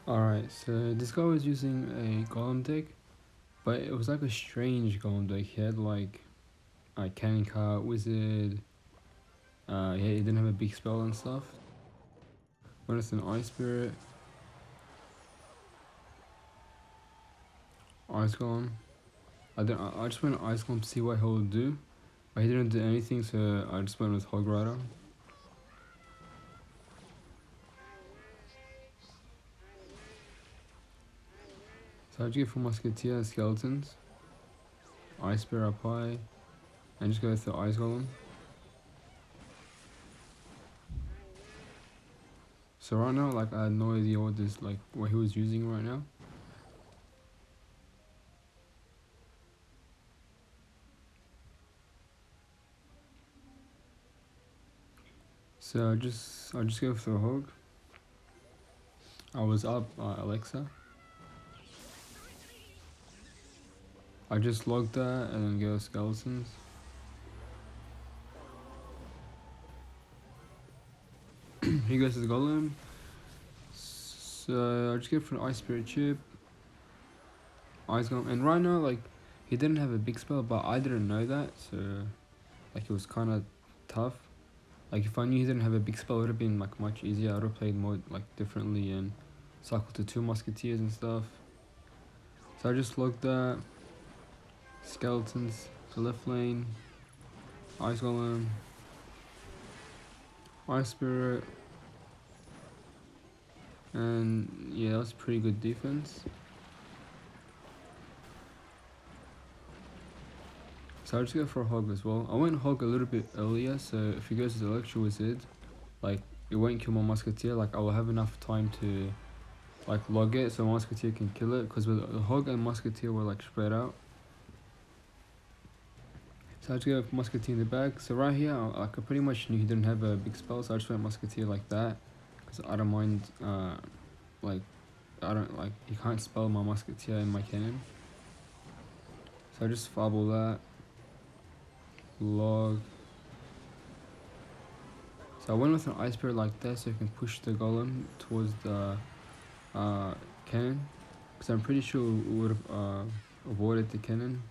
Alright, so this guy was using a golem deck, but it was like a strange golem deck. He had like a cannon cart, wizard, yeah, he didn't have a big spell and stuff. Went with an ice spirit, ice golem. I just went ice golem to see what he would do, but he didn't do anything, so I just went with hog rider. So I just get for musketeer skeletons, ice spirit up high, and just go with the ice golem. So right now, like I had no idea what he was using right now. So I just go for the hog. I was up Alexa. I just logged that and then go skeletons. He goes to the golem. So I just go for an ice spirit chip. Ice golem, and right now like he didn't have a big spell, but I didn't know that, so like it was kind of tough. Like if I knew he didn't have a big spell, it would have been like much easier. I would have played more like differently and cycled to 2 musketeers and stuff. So I just logged that. Skeletons to left lane. Ice golem. Ice spirit. And yeah, that was pretty good defense. So I just go for a hog as well. I went hog a little bit earlier, so if he goes to the electro wizard, like it won't kill my musketeer. Like I will have enough time to like log it so musketeer can kill it, because with the hog and musketeer were like spread out. So I just go with musketeer in the back. So right here, I pretty much knew he didn't have a big spell, so I just went musketeer like that, because I don't mind like I don't like he can't spell my musketeer in my cannon. So I just fumble that. Log. So I went with an ice spirit like that so I can push the golem towards the cannon, because I'm pretty sure it would have avoided the cannon.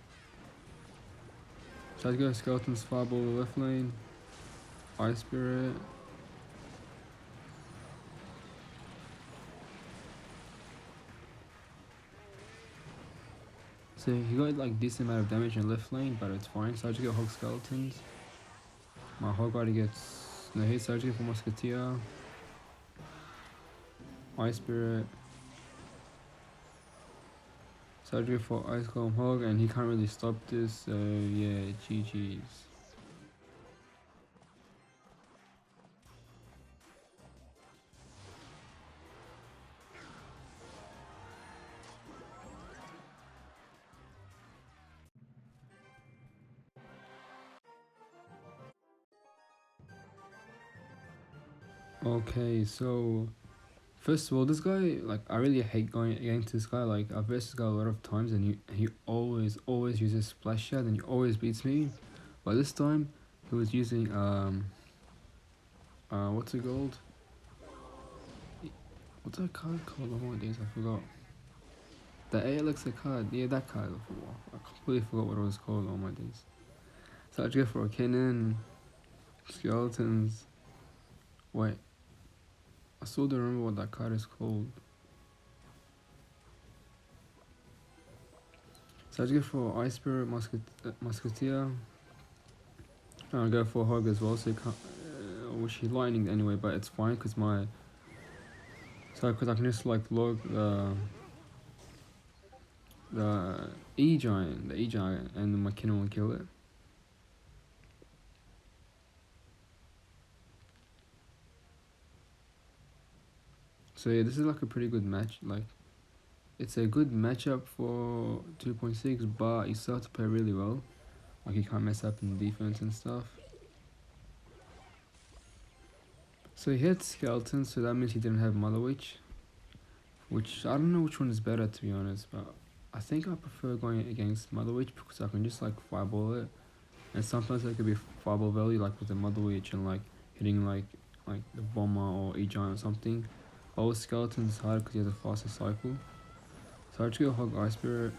So I go skeletons fireball left lane, ice spirit. So he got like decent amount of damage in left lane, but it's fine. So I just get hog skeletons. My hog rider gets no hit, so I just get for musketeer, ice spirit. So I just go for ice golem hog, and he can't really stop this. So yeah, GG's. Okay, so first of all, this guy, like, I really hate going against this guy. Like, I've faced this guy a lot of times, and he always uses splash shot, and he always beats me. But this time, he was using what's it called? What's that card called? Oh my days, I forgot. The Alexa card, yeah, that card. I completely forgot what it was called. Oh my days. So I just go for a cannon, skeletons. Wait, I still don't remember what that card is called. So I just go for ice spirit, musketeer. I'll go for hog as well, so you can't, which he's lightning anyway, but it's fine because because I can just like log the E giant, and then my cannon will kill it. So yeah, this is like a pretty good match. Like, it's a good matchup for 2.6, but you still have to play really well. Like, you can't mess up in defense and stuff. So he had skeleton, so that means he didn't have Mother Witch, which I don't know which one is better, to be honest, but I think I prefer going against Mother Witch because I can just like fireball it, and sometimes it could be fireball value like with the Mother Witch and like hitting like the bomber or E giant or something. Oh, skeleton's hard because he has a faster cycle. So I just go Hog Ice Spirit.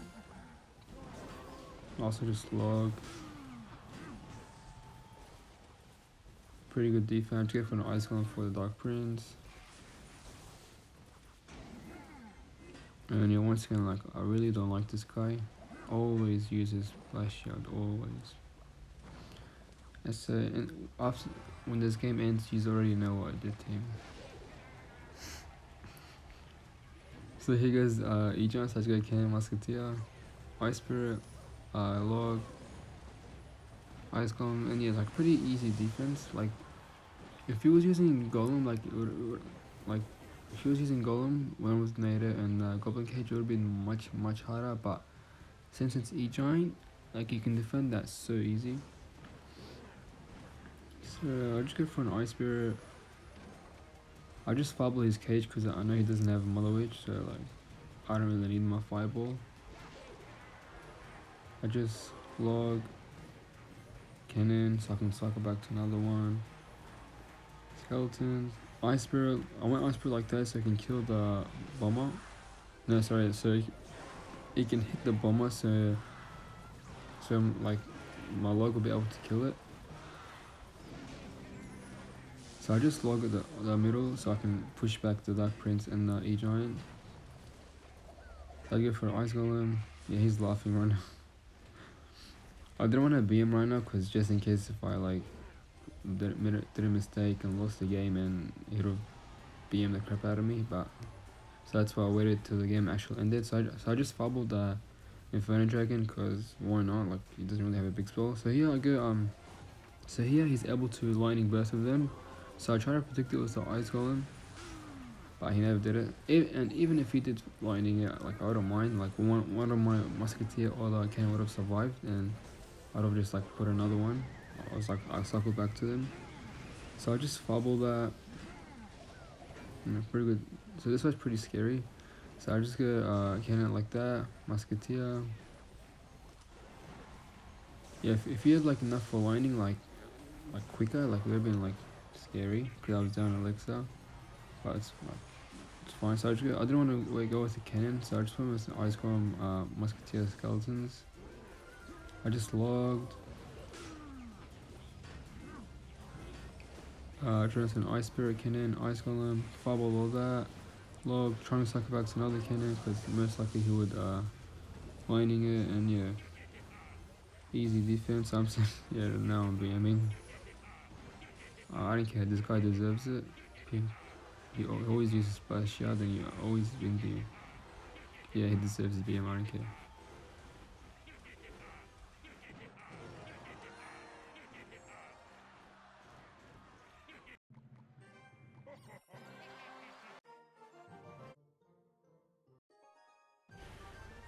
Also just log. Pretty good defense. Go for an Ice Golem for the Dark Prince. And yeah, once again, like, I really don't like this guy. Always uses Flash Shield, always. And so, after, when this game ends, you already know what I did to him. So here goes E-Giant, so I go Cannon, Musketeer, Ice Spirit, Log, Ice Golem, and yeah, like pretty easy defense. Like, if he was using Golem, like, like, if he was using Golem when it was Nada and Goblin Cage, it would have been much harder, but since it's E-Giant, like, you can defend that so easy. So I'll just go for an Ice Spirit. I just Fireball his cage because I know he doesn't have a Mother Witch, so like I don't really need my Fireball. I just log Cannon so I can cycle back to another one. Skeletons. Ice Spirit. I want Ice Spirit like that so I can kill the bomber. No, sorry, so he can hit the bomber so like my log will be able to kill it. So I just log at the middle so I can push back the Dark Prince and the E-Giant. I go for Ice Golem. Yeah, he's laughing right now. I didn't want to be him right now because just in case if I like did a mistake and lost the game and he would BM the crap out of me, but so that's why I waited till the game actually ended. So I just fumbled the Inferno Dragon because why not? Like he doesn't really have a big spell. So here I go. So here he's able to lightning burst with them. So I try to predict it with the Ice Golem, but he never did it. And even if he did lightning it, like I don't mind. Like one of my Musketeer or the Cannon would have survived, and I'd have just like put another one. I cycled back to them. So I just fumbled that. Pretty good. So this was pretty scary. So I just go Cannon like that, Musketeer. Yeah, if he had like enough for lightning, like quicker, like it would have been like scary because I was down Elixir, but it's fine. So I didn't want to go with the Cannon, so I just went with the Ice Golem, Musketeer Skeletons. I just logged. Trying to an Ice Spirit Cannon, Ice Golem, Fireball, all that. Log, trying to cycle back to another Cannon because most likely he would lightning it, and yeah, easy defense. I'm saying, yeah, now I'm BMing. I don't care, this guy deserves it. He always uses Splash Shard and he always wins the. Yeah, he deserves the BM, I don't care.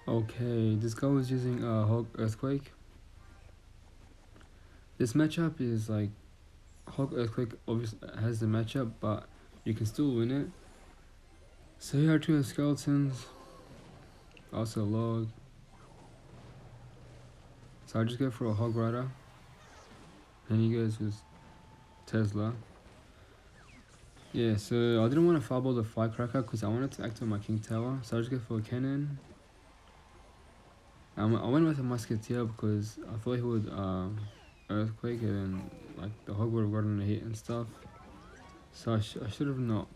Okay, this guy was using Hog Earthquake. This matchup is like Hog Earthquake obviously has the matchup, but you can still win it. So here are two skeletons, also log. So I just go for a Hog Rider, and he goes with Tesla. Yeah, so I didn't want to fireball the Firecracker because I wanted to activate my King Tower, so I just go for a Cannon. I went with a Musketeer because I thought he would Earthquake and like the Hog would have gotten a hit and stuff. So I should have not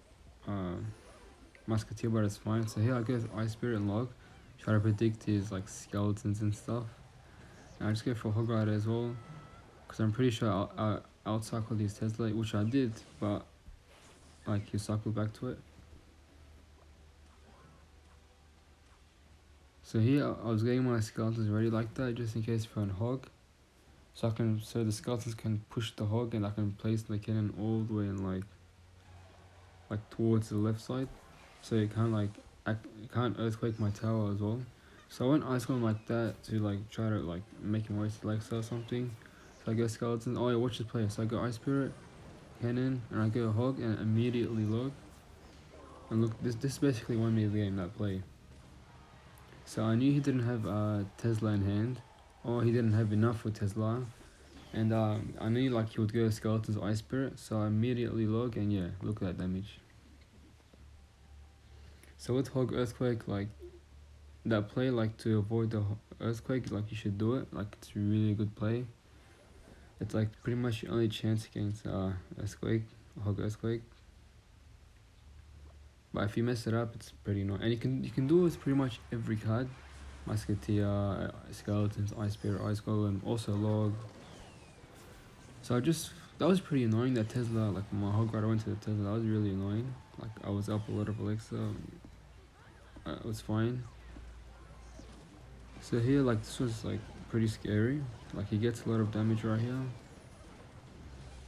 Musketeer, but it's fine. So here I go with Ice Spirit and Log, try to predict his like skeletons and stuff. And I just go for Hog Rider as well because I'm pretty sure I outcycled his Tesla, which I did, but like he cycled back to it. So here I was getting my skeletons ready like that just in case for a Hog. So the skeletons can push the Hog and I can place the Cannon all the way in like towards the left side. So it can't Earthquake my tower as well. So I went Ice Golem like that to like try to like make him waste Alexa or something. So I go Skeletons. Oh yeah, watch this play. So I go Ice Spirit, Cannon, and I go Hog and immediately log. And look, this basically won me the game, that play. So I knew he didn't have Tesla in hand, or he didn't have enough for Tesla, and I knew like he would go Skeletons Ice Spirit, so I immediately log, and yeah, look at that damage. So with Hog Earthquake, like that play, like to avoid the earthquake, like you should do it. Like it's a really good play. It's like pretty much your only chance against earthquake, Hog Earthquake. But if you mess it up, it's pretty annoying. And you can do it with pretty much every card. Musketeer, Skeletons, Ice Spirit, Ice Golem, also Log. So that was pretty annoying that Tesla, like my Hog Rider went to the Tesla, that was really annoying. Like I was up a lot of Alexa, it was fine. So here, like this was like pretty scary. Like he gets a lot of damage right here.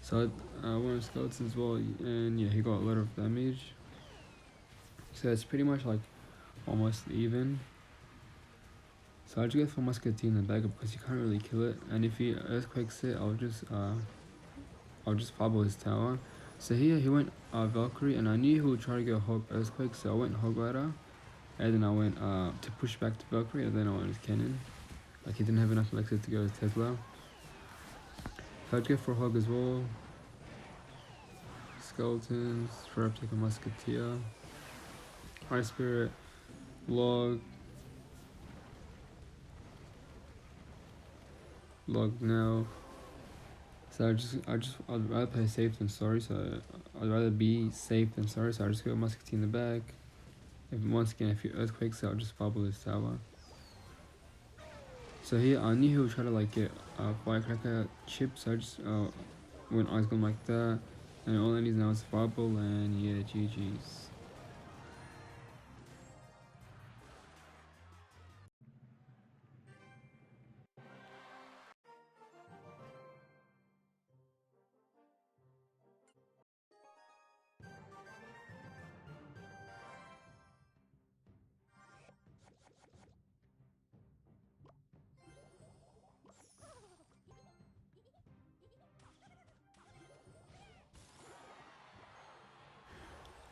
So one of Skeletons as well, and yeah, he got a lot of damage. So it's pretty much like almost even. So I'll just go for Musketeer in the backup because you can't really kill it. And if he earthquakes it, I'll just bubble his tower. So here he went Valkyrie, and I knew he would try to go Hog Earthquake, so I went Hog Rider, and then I went to push back to Valkyrie, and then I went with Cannon. Like he didn't have enough Alexa to go with Tesla. So I'd go for Hog as well. Skeletons, for up take a Musketeer, Ice Spirit, Log now. So I'd rather play safe than sorry. So I'd rather be safe than sorry. So I just go Musketeer in the back. Once again, if he earthquakes, I'll just bubble his tower. So here I knew he would try to like get firecracker chip. So I just went Ice Golem like that, and all I need now is bubble, and yeah, GG's.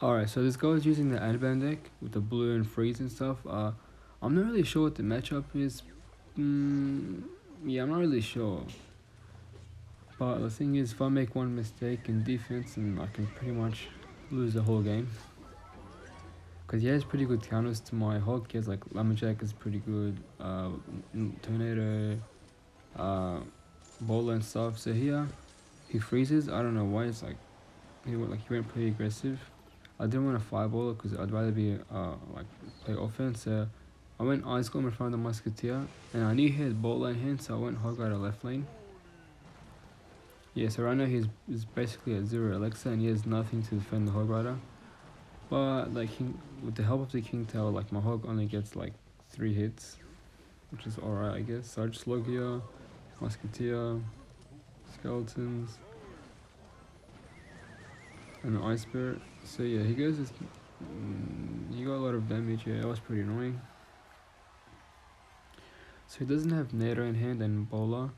Alright, so this guy is using the Adban deck with the blue and freeze and stuff. I'm not really sure what the matchup is. Yeah, I'm not really sure. But the thing is, if I make one mistake in defense, and I can pretty much lose the whole game. Because he has pretty good counters to my Hog. He has like Lumberjack is pretty good, Tornado, Bowler and stuff. So here, he freezes. I don't know why. It's like he went pretty aggressive. I didn't want to fireball because I'd rather be like play offense. So I went Ice Golem in front of the Musketeer, and I knew he had Bolt Lane hand, so I went Hog Rider left lane. Yeah, so right now he's basically at 0 Alexa, and he has nothing to defend the Hog Rider. But like with the help of the King Tower, like my Hog only gets like 3 hits, which is alright I guess. So I just Logia, Musketeer, Skeletons, and the Ice Spirit. So yeah, he goes. He got a lot of damage. Yeah, that was pretty annoying. So he doesn't have Nado in hand and Bowler,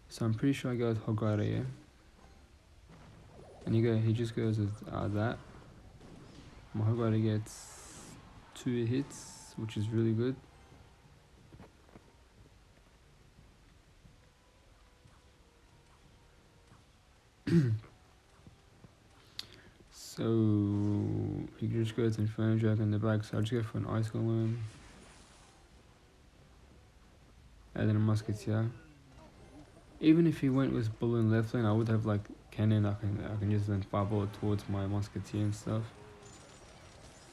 so I'm pretty sure I go with Hog Rider, yeah. And he just goes with that. My Hog Rider gets 2 hits, which is really good. So he just goes Inferno Dragon in the back, so I'll just go for an Ice Golem. And then a Musketeer. Even if he went with Balloon left lane, I would have like Cannon. I can just then fireball towards my Musketeer and stuff.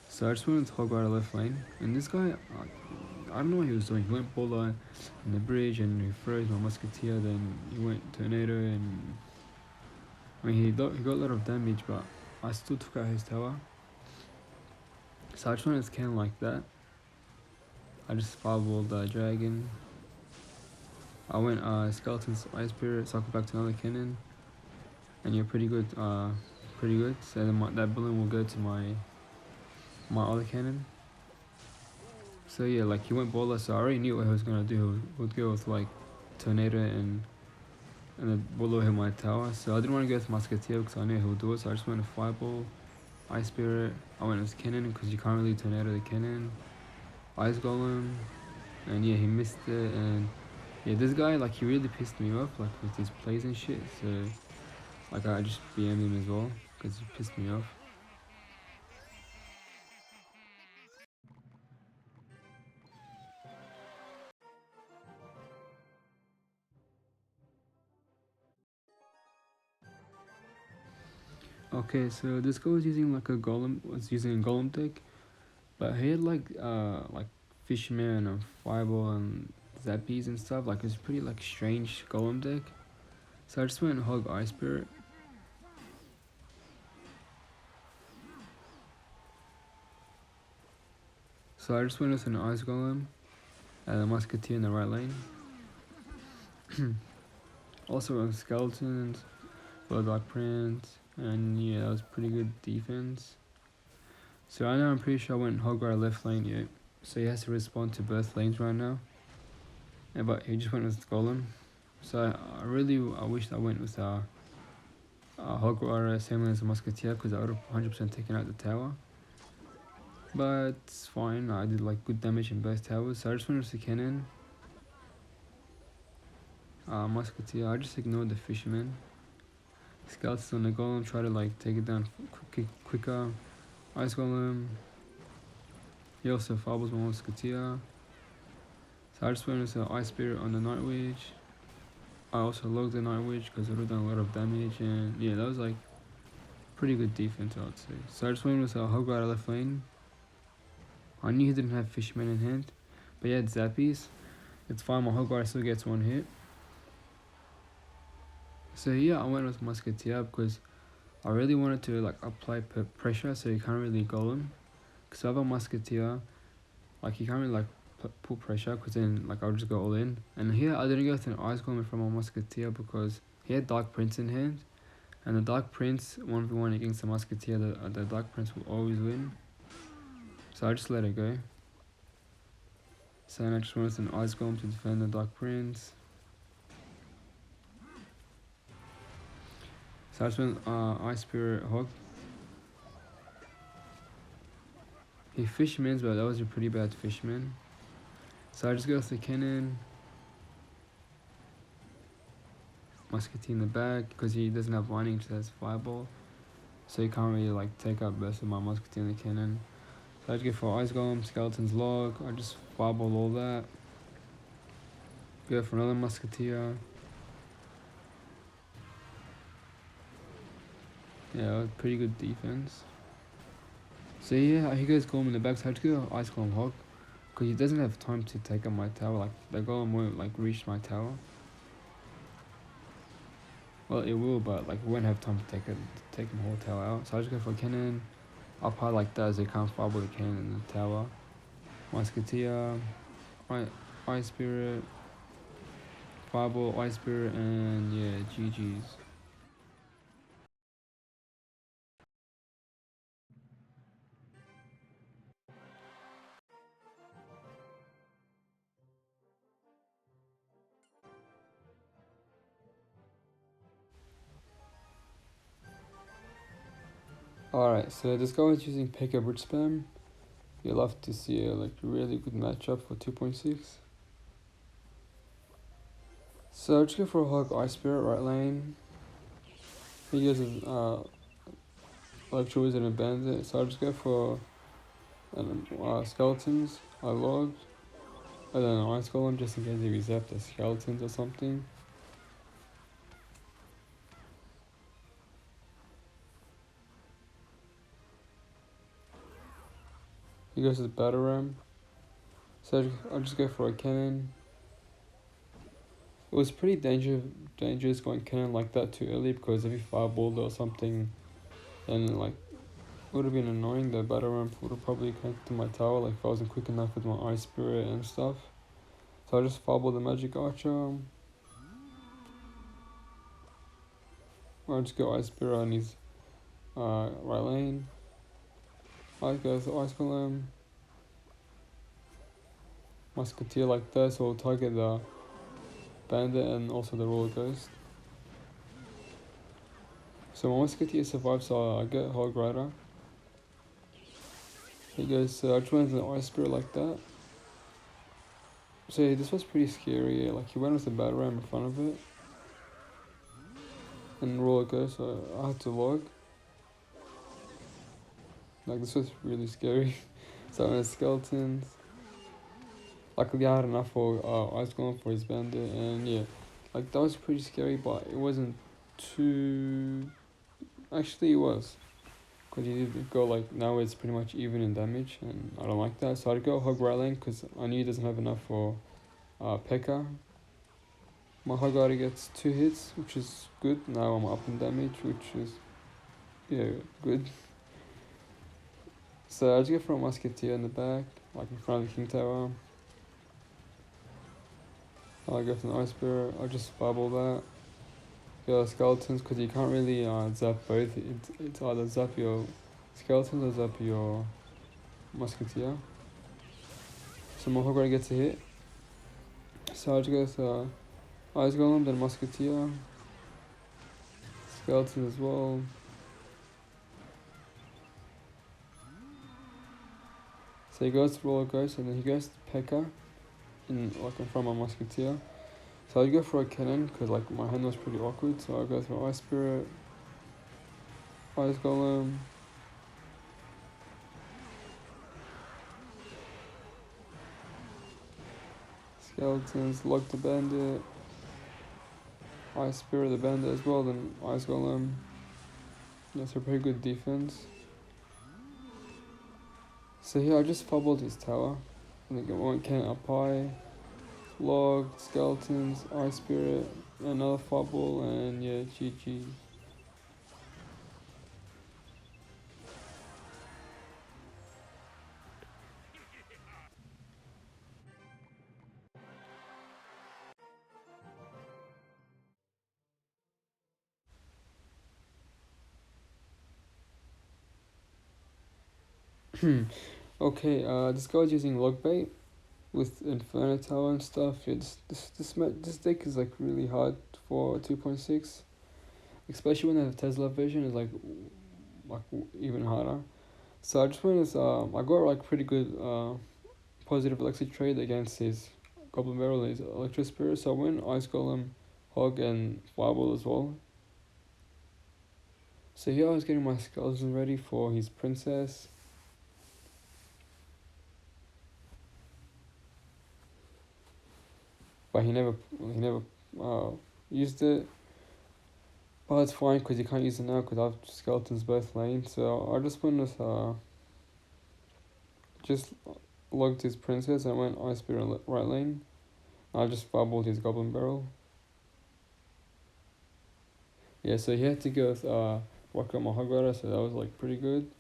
So I just went with Hog Rider left lane, and this guy, I don't know what he was doing. He went Bowler in the bridge, and he froze my Musketeer. Then he went Tornado, and I mean he got a lot of damage, but I still took out his tower. So I just went with Cannon like that. I just fireballed the dragon. I went Skeleton's Ice Spirit, cycle back to another cannon, and you're pretty good. Pretty good. So then that balloon will go to my other cannon. So yeah, like he went Bowler, so I already knew what he was gonna do. He would go with like Tornado and the Bowler hit my tower. So I didn't want to go with Musketeer because I knew he would do it. So I just went to Fireball, Ice Spirit. I went with Cannon because you can't really Tornado the cannon. Ice Golem, and yeah, he missed it. And yeah, this guy, like, he really pissed me off, like, with his plays and shit. So like I just BM'd him as well because he pissed me off. Okay, so this guy was using like a golem deck, but he had like Fishman and Fireball and Zappies and stuff. Like it was pretty like strange golem deck. So I just went Hog Ice Spirit. So I just went with an Ice Golem and a Musketeer in the right lane. Also with Skeletons, for Dark Prince, and yeah, that was pretty good defense. So right now I'm pretty sure I went Hog right left lane, yeah. So he has to respond to both lanes right now. Yeah, but he just went with Golem. So I wish I went with Hog right same lane as a Musketeer, because I would have 100% taken out the tower. But it's fine, I did like good damage in both towers. So I just went with the cannon. Musketeer, I just ignored the Fisherman. Skeletons on the Golem, try to like take it down quicker. Ice Golem. He also fumbles my Musketeer. So I just went with the Ice Spirit on the Night Witch. I also logged the Night Witch because it would have done a lot of damage, and yeah, that was like pretty good defense, I would say. So I just went with a Hog Rider left lane. I knew he didn't have Fisherman in hand, but he had Zappies. It's fine, my Hog Rider still gets one hit. So yeah, I went with Musketeer because I really wanted to like apply pressure so you can't really golem. Because I have a Musketeer, like you can't really like pull pressure because then like I'll just go all in. And here I didn't go with an Ice Golem from my Musketeer because he had Dark Prince in hand. And the Dark Prince 1v1 against the Musketeer, the Dark Prince will always win. So I just let it go. So then I just went with an Ice Golem to defend the Dark Prince. So I just went Ice Spirit Hog. He Fishmans, but that was a pretty bad Fishman. So I just go with the cannon. Musketeer in the back because he doesn't have lightning, just has Fireball. So he can't really like take out most of my Musketeer in the cannon. So I just go for Ice Golem, Skeleton's Log. I just Fireball all that. Go for another Musketeer. Yeah, pretty good defense. So yeah, he goes Golem in the back, so I just go Ice Golem Hog. Because he doesn't have time to take out my tower, like the Golem won't like reach my tower. Well, it will, but like we won't have time to take the whole tower out. So I just go for a cannon. Up high like that, so you can't fireball the cannon in the tower. Musketeer, Ice Spirit, Fireball, Ice Spirit, and yeah, GG's. Alright, so this guy was using Pekka Bridge Spam. You'll have to see a like really good matchup for 2.6. So just go for a Hog Ice Spirit right lane. He uses Electro Wizard and Bandit, so I'll just go for Skeletons. I logged. And then an Ice Golem just in case he reset the Skeletons or something. He goes to the Battle Ram. So I'll just go for a cannon. It was pretty dangerous going cannon like that too early because if he fireballed or something, then like it would have been annoying. The Battle Ram would have probably connected to my tower like if I wasn't quick enough with my Ice Spirit and stuff. So I just fireballed the Magic Archer. Or I just go Ice Spirit on his right lane. I go to Ice Golem. Musketeer like that, so we'll target the Bandit and also the Roller Ghost. So my Musketeer survives, so I get Hog Rider. He goes, I just went with an Ice Spirit like that. So yeah, this was pretty scary, like he went with the Battle Ram in front of it. And Roller Ghost, so I had to log. Like this was really scary. So I went Skeletons. Luckily I had enough for Ice Golem for his Bandit, and yeah, like that was pretty scary, but it wasn't too Actually, it was. Because you did go like, now it's pretty much even in damage, and I don't like that. So I'd go Hog right lane, because I knew he doesn't have enough for P.E.K.K.A. My Hog already gets 2 hits, which is good. Now I'm up in damage, which is, yeah, good. So I just go for a Musketeer in the back, like in front of the King Tower. I'll go for an Ice Spirit, I'll just bubble that. Go Skeletons, because you can't really zap both. It's either zap your Skeletons or zap your Musketeer. So my Hog gets a hit. So I just go with Ice Golem, then Musketeer. Skeletons as well. So he goes to Roller Ghost, and then he goes to P.E.K.K.A. in front of my Musketeer. So I go for a cannon, because like my hand was pretty awkward. So I go through Ice Spirit, Ice Golem, Skeletons, Lock the Bandit, Ice Spirit the Bandit as well, then Ice Golem. That's a pretty good defense. So here I just fumbled his tower. I think it went cannon up high, Log, Skeletons, Ice Spirit, another fumble, and yeah, GG. Okay, this guy's using log bait with Inferno Tower and stuff. Yeah, this deck is like really hard for 2.6, especially when they have Tesla vision. Is like even harder. So I just went as I got like pretty good positive electric trade against his Goblin Barrel and his Electro Spirit. So I went Ice Golem, Hog, and Fireball as well. So here I was getting my skeletons ready for his princess. But he never used it. But it's fine because you can't use it now because I have skeletons both lanes. So I just went with just logged his princess and went Ice Spirit right lane. I just bubbled his Goblin Barrel. Yeah, so he had to go with Rock Up My Hog Rider, so that was like pretty good.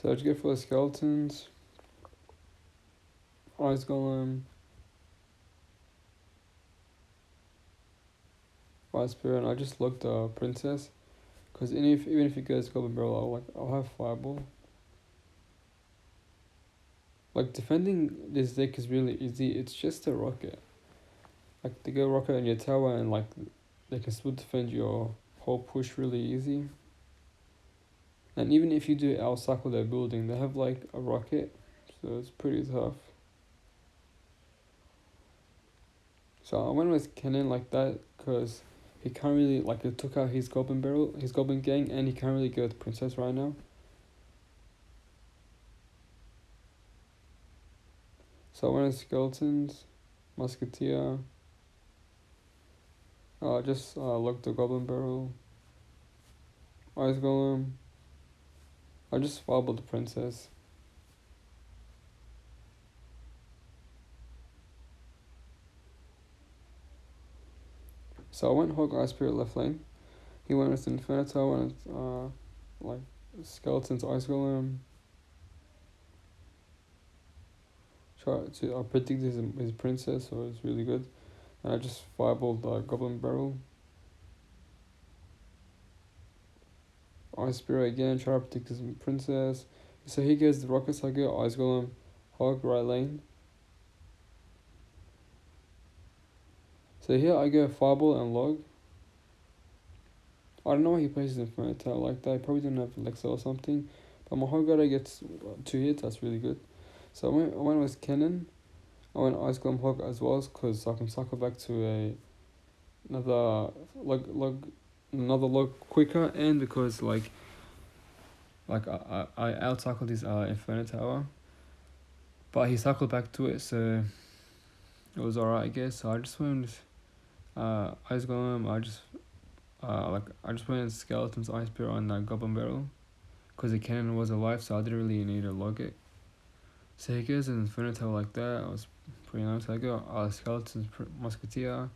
So I just go for the skeletons, Ice Golem, Ice Spirit, and I just looked princess, because even if he goes Goblin Barrel, I'll have Fireball. Like defending this deck is really easy. It's just a rocket. Like they go rocket in your tower and like they can still defend your whole push really easy. And even if you do outcycle their building, they have like a rocket, so it's pretty tough. So I went with cannon like that because he can't really like it took out his Goblin Barrel, his Goblin Gang, and he can't really go with Princess right now. So I went with Skeletons, Musketeer. Just looked the Goblin Barrel, Ice Golem. I just fumbled the Princess. So I went Hog Ice Spirit left lane. He went with Inferno Tower and like Skeletons, Ice Golem. Try to predict his princess, so it's really good. And I just fireballed Goblin Barrel. Ice Spirit again, try to predict his princess. So he gets the Rocket Cycle, Ice Golem, Hog right lane. So here I go Fireball and Log. I don't know why he plays Inferno Tower like that. He probably didn't have Alexa or something. But my Hog Rider gets 2 hits, that's really good. So I went with Cannon. I went Ice Golem Hog as well because I can cycle back to another log another log quicker, and because I outcycled his Inferno Tower, but he cycled back to it, so it was alright, I guess. So I just went with Ice Golem. I just went with Skeleton's Ice Spear on that Goblin Barrel, because the cannon was alive, so I didn't really need to log it. So he goes an Inferno Tower like that. I was pretty nice. I got Skeleton's Musketeer,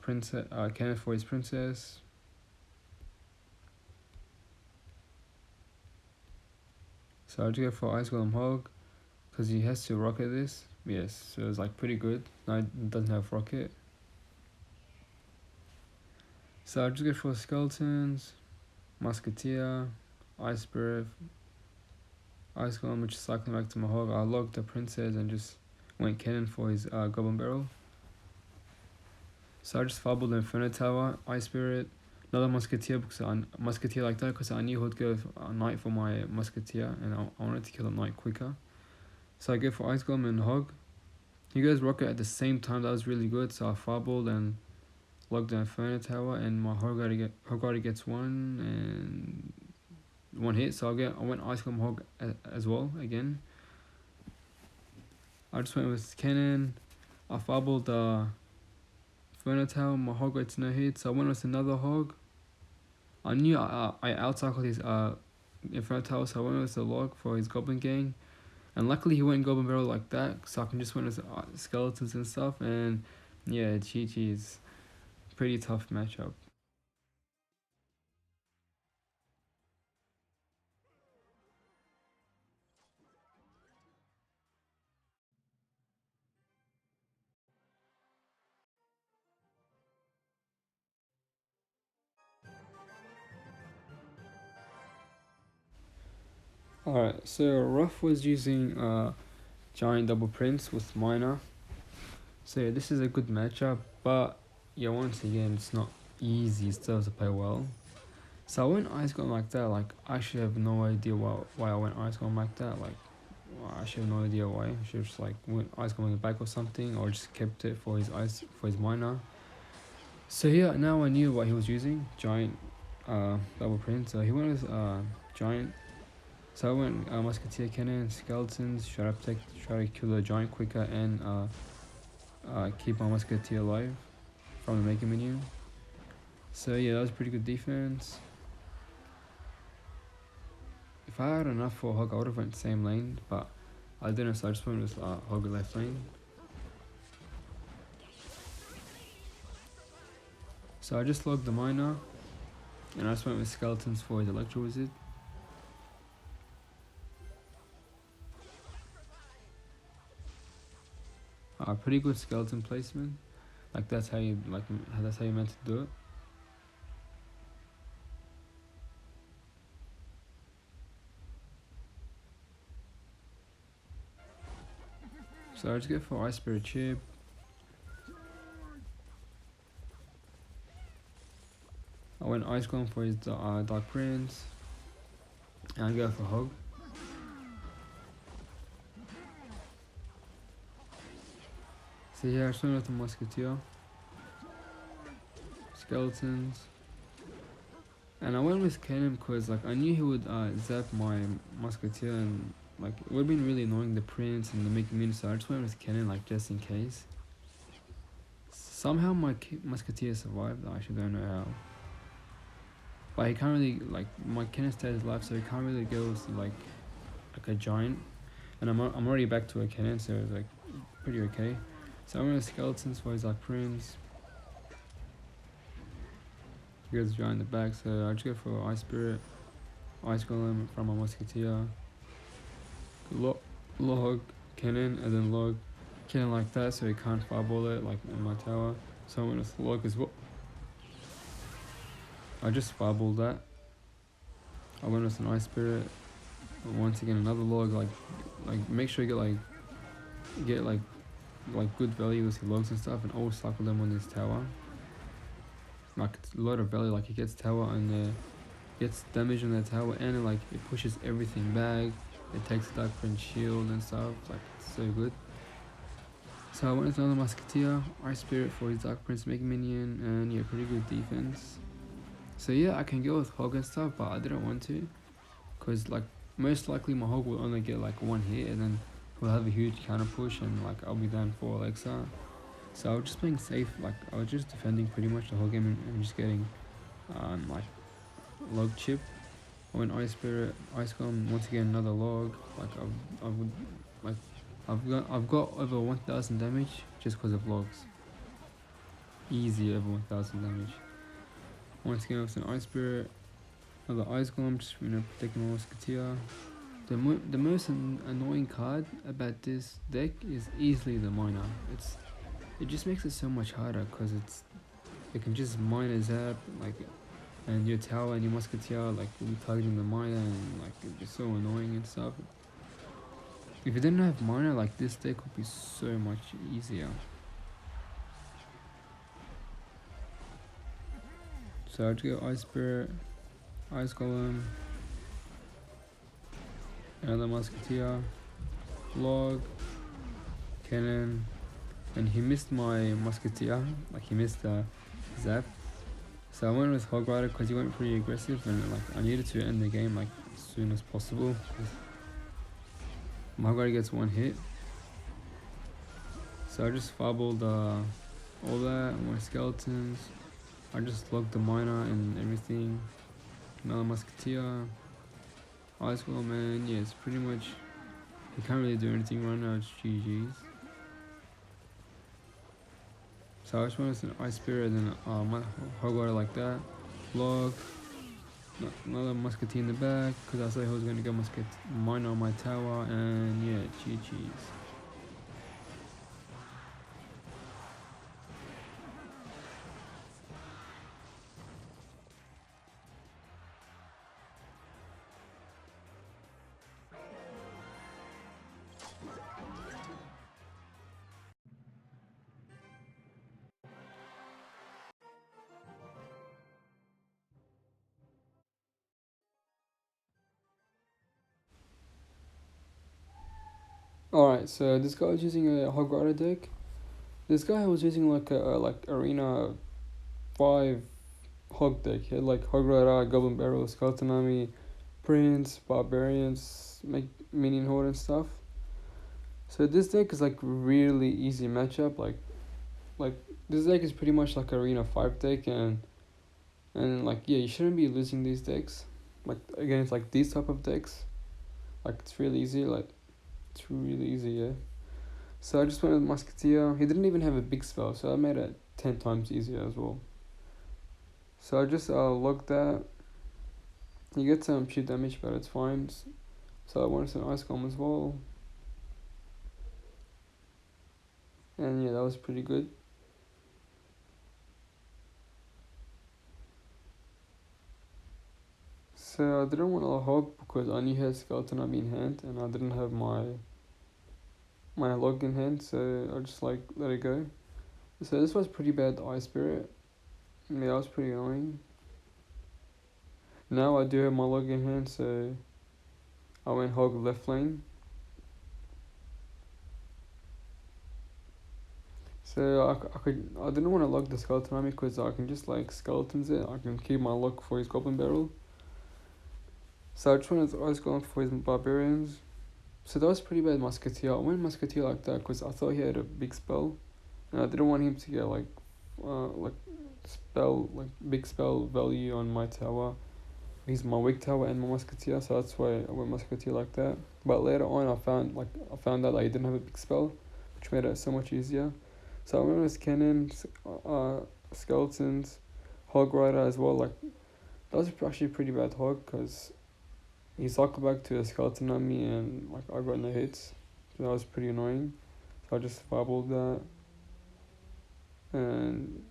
Princess, cannon for his princess. So I just go for Ice Golem Hog, because he has to rocket this. Yes, so it's like pretty good. Now it doesn't have rocket. So I just go for Skeletons, Musketeer, Ice Spirit, Ice Golem, which is cycling back to my Hog. I logged the princess and just went cannon for his Goblin Barrel. So I just fumbled the Inferno Tower, Ice Spirit, another Musketeer, Musketeer like that, because I knew he would go Knight for my Musketeer, and I wanted to kill the Knight quicker. So I go for Ice Golem and Hog. He goes Rocket at the same time. That was really good. So I fumbled and logged the Inferno Tower, and my Hog gets one hit. So I went Ice Golem Hog as well again. I just went with Cannon. I fumbled the Inferno Tower. My Hog gets no hit. So I went with another Hog. I knew I outcycled his Inferno Tower, so I went with the log for his Goblin Gang. And luckily he went Goblin Barrel like that, so I can just win with Skeletons and stuff. And yeah, GG's. Pretty tough matchup. Alright, so Ruff was using Giant Double Prince with Miner. So yeah, this is a good matchup, but yeah, once again, it's not easy still to play well. So I went Ice Golem like that. Like, I actually have no idea why I went Ice Golem like that. Like, I actually have no idea why. I should have just like went Ice Golem in the back or something, or just kept it for his Miner. So yeah, now I knew what he was using, Giant Double Prince. So he went with Giant. So I went Musketeer Cannon, Skeletons, try to kill the Giant quicker, and keep my Musketeer alive from the Mega menu. So yeah, that was pretty good defense. If I had enough for Hog, I would have went same lane, but I didn't, so I just went with Hog left lane. So I just logged the Miner, and I just went with Skeletons for his Electro Wizard. Pretty good skeleton placement. Like that's how you meant to do it. So I just go for Ice Spirit Chip. I went Ice Golem for his Dark Prince. And I go for Hog. So yeah, I started with the Musketeer, Skeletons, and I went with Cannon because like I knew he would zap my Musketeer, and like it would have been really annoying the Prince and the Mickey Moon, so I just went with Cannon like just in case. Somehow my Musketeer survived. I actually don't know how. But he can't really like my Cannon stayed alive, so he can't really go with like a Giant, and I'm already back to a Cannon, so it's like pretty okay. So I'm gonna Skeletons for his Prince. He goes Giant in the back, so I just go for Ice Spirit, Ice Golem from my Musketeer, log, Cannon, and then log, Cannon like that, so he can't fireball it like in my tower. So I'm gonna log as well. I just fireballed that. I went with an Ice Spirit. Once again, another log. Like make sure you get like good value with your logs and stuff, and always cycle them on this tower. Like it's a lot of value. Like it gets tower and gets damage on that tower, and it pushes everything back. It takes Dark Prince shield and stuff. Like it's so good. So I went with another Musketeer, Ice Spirit for his Dark Prince Mega Minion, and yeah, pretty good defense. So yeah, I can go with Hog and stuff, but I didn't want to, cause like most likely my Hog will only get like one hit, and then he'll have a huge counter push, and like I'll be down for Alexa. So I was just playing safe, like I was just defending pretty much the whole game and just getting like log chip. I went Ice Spirit, Ice Golem, once again another log. Like I would like I've got over 1000 damage just because of logs. Easy over 1000 damage. Once again with an Ice Spirit, another Ice Golem, just protecting my Musketeer. The most annoying card about this deck is easily the Miner. It just makes it so much harder because it can just mine a zap like, and your tower and your Musketeer like will be targeting the Miner, and like it's just so annoying and stuff. If you didn't have Miner, like this deck would be so much easier. So I'd go Ice Spirit, Ice Golem, another Musketeer, Log, Cannon, and he missed my Musketeer, like he missed the Zap. So I went with Hog Rider because he went pretty aggressive, and like I needed to end the game like as soon as possible. My Hog Rider gets one hit. So I just fumbled all that, my skeletons. I just logged the Miner and everything. Another Musketeer. Ice Wall, man, yeah, it's pretty much, you can't really do anything right now, it's GG's. So I just went with an Ice Spirit and then my Hog Rider like that. Log, another Musketeer in the back, because I thought he was going to get Miner on my tower, and yeah, GG's. Alright, so this guy was using a Hog Rider deck. This guy was using like a like Arena 5 Hog deck. He had like Hog Rider, Goblin Barrel, Skeleton Army, Prince, Barbarians, Minion Horde and stuff. So this deck is like really easy matchup. Like this deck is pretty much like Arena 5 deck, and like yeah, you shouldn't be losing these decks. Like against like these type of decks. Like it's really easy, it's really easy, yeah. So I just went with Musketeer. He didn't even have a big spell, so I made it 10 times easier as well. So I just logged that. You get some cheap damage, but it's fine. So I wanted some Ice Golem as well. And yeah, that was pretty good. So I didn't want to hog because I knew he had Skeleton Army in hand, and I didn't have my log in hand, so I just like let it go. So this was pretty bad Ice Spirit. Yeah, that was pretty annoying. Now I do have my log in hand, so I went hog left lane. So I didn't want to log the Skeleton Army because I can just like skeletons it. I can keep my log for his Goblin Barrel. So I just went with Ice Golem for his Barbarians. So that was pretty bad Musketeer. I went Musketeer like that because I thought he had a big spell, and I didn't want him to get like big spell value on my tower. He's my weak tower and my Musketeer, so that's why I went Musketeer like that. But later on, I found out he didn't have a big spell, which made it so much easier. So I went with cannons, skeletons, hog rider as well. Like that was actually pretty bad hog because he cycled back to a skeleton on me and like I got no hits, so that was pretty annoying. So I just fumbled that, and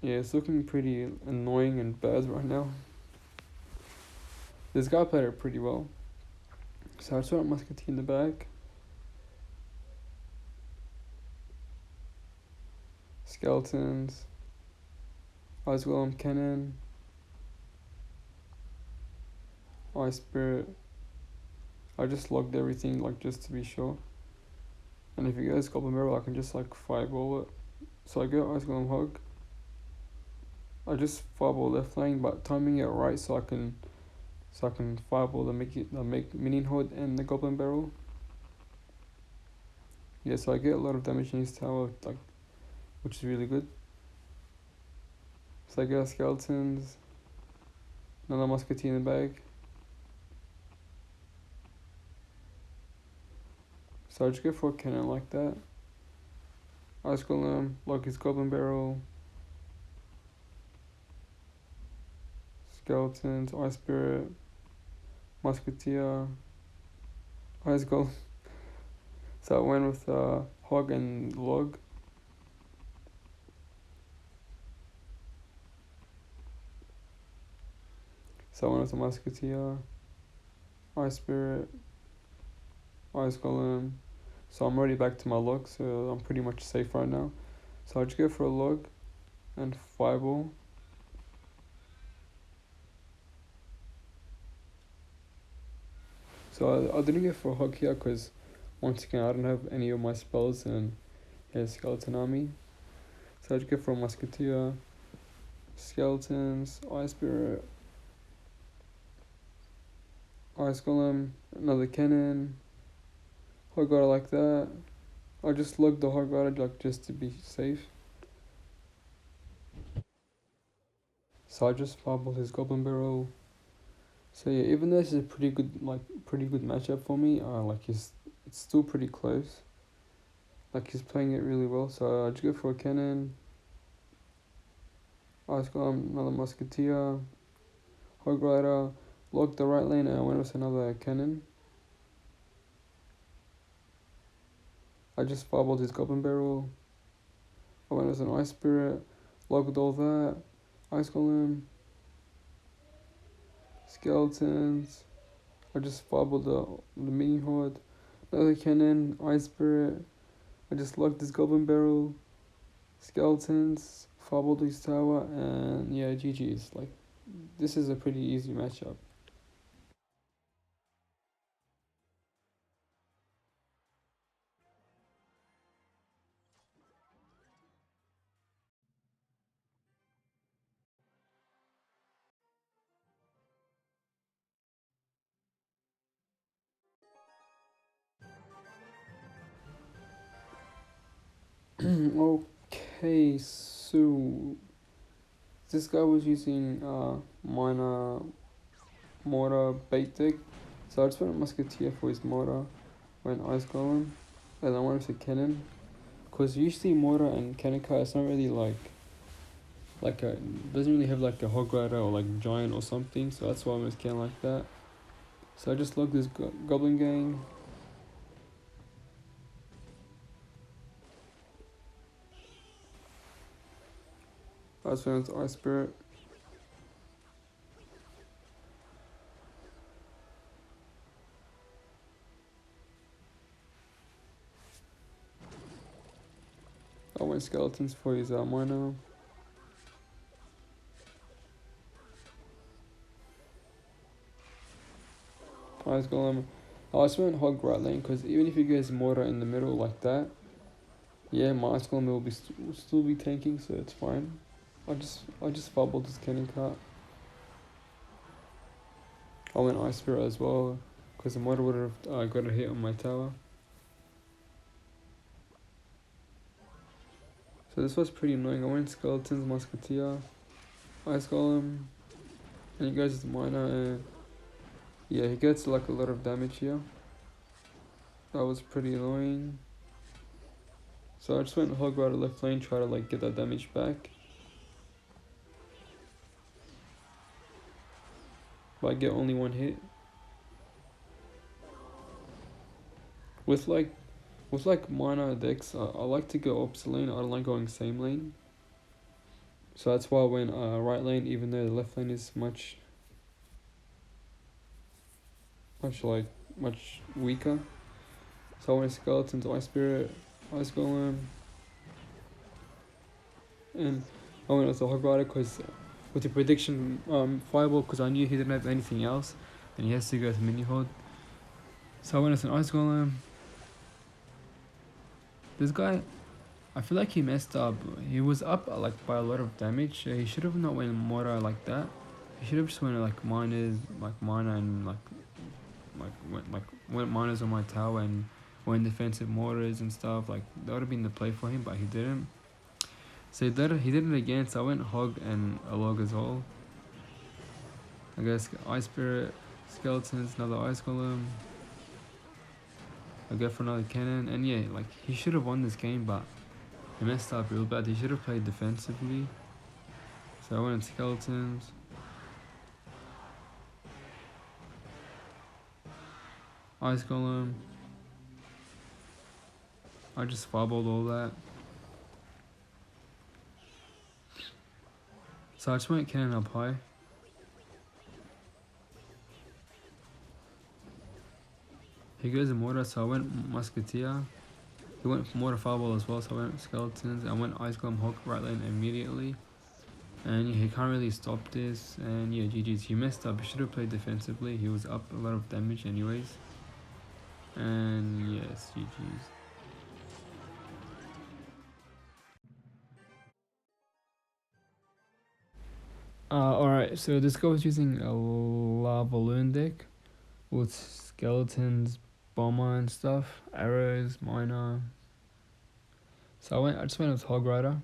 yeah, it's looking pretty annoying and bad right now. This guy played it pretty well. So I just went Musketeer in the back. Skeletons. Ice Golem Cannon. Ice Spirit. I just logged everything like just to be sure. And if he goes Goblin Barrel, I can just like fireball it. So I go Ice Golem Hog. I just fireball left lane, but timing it right so I can fireball the make minion horde and the Goblin Barrel. Yeah, so I get a lot of damage in his tower, like, which is really good. So I get skeletons, another musketeer in the bag. So I just go for a cannon like that. Ice Golem, lock his Goblin Barrel, skeletons, Ice Spirit, musketeer, Ice Golem. So I went with Hog and Log. So I went with the musketeer, Ice Spirit, Ice Golem. So I'm already back to my log, so I'm pretty much safe right now. So I just go for a log and fireball. So I didn't go for a hog here because once again I don't have any of my spells and a skeleton army. So I just go for a musketeer, skeletons, Ice Spirit, Ice Golem, another cannon, Hog Rider like that. I just log the Hog Rider like just to be safe. So I just fireball his Goblin Barrel. So yeah, even though this is a pretty good matchup for me, it's still pretty close. Like he's playing it really well. So I just go for a cannon. Ice Golem, another musketeer, Hog Rider, log the right lane, and I went with another cannon. I just fireballed his Goblin Barrel. I went with an Ice Spirit, logged all that, Ice Golem, skeletons. I just fireballed the mini horde, another cannon, Ice Spirit. I just logged his Goblin Barrel, skeletons, fireballed his tower, and yeah, GG's. Like, this is a pretty easy matchup. Okay, so this guy was using minor mortar bait deck, so I just went musketeer for his mortar, went Ice Golem, and I went with a cannon, cause usually mortar and cannon cards not really doesn't really have like a hog rider or like giant or something, so that's why I went cannon like that. So I just logged this goblin gang. I just went with Ice Spirit. I went skeletons for his minor. Ice Golem. I just went hog right lane because even if he goes mortar in the middle like that, yeah, my Ice Golem will still be tanking, so it's fine. I just fumbled this cannon cart. I went Ice Spirit as well because the mortar would have got a hit on my tower. So this was pretty annoying. I went skeletons, musketeer, Ice Golem, and he goes to minor, and yeah, he gets like a lot of damage here. That was pretty annoying. So I just went hog rider left lane, try to like get that damage back. But I get only one hit. With minor decks, I like to go opposite lane. I don't like going same lane. So that's why I went right lane, even though the left lane is much weaker. So I went skeletons, Ice Spirit, Ice Golem, and I went with the Hog Rider because with the prediction fireball, because I knew he didn't have anything else, and he has to go to mini horde. So I went with an Ice Golem, This guy, I feel like he messed up. He was up like by a lot of damage. So he should have not went Mora like that. He should have just went like miners, like miner and went miners on my tower and went defensive mortars and stuff. Like that would have been the play for him, but he didn't. So he did it again. So I went hog and a log as well. I guess ice spirit, skeletons, another ice golem. I go for another cannon, and yeah, like he should have won this game, but he messed up real bad. He should have played defensively. So I went skeletons. Ice golem. I just fireballed all that. So I just went cannon up high. He goes in mortar, so I went musketeer. He went for mortar fireball as well, so I went skeletons. I went ice golem hawk right lane immediately. And yeah, he can't really stop this. And yeah, GG's. He messed up. He should have played defensively. He was up a lot of damage anyways. And yes, GG's. Alright, so this guy was using a lava balloon deck with skeletons, bomber and stuff, arrows, miner. So I just went with Hog Rider.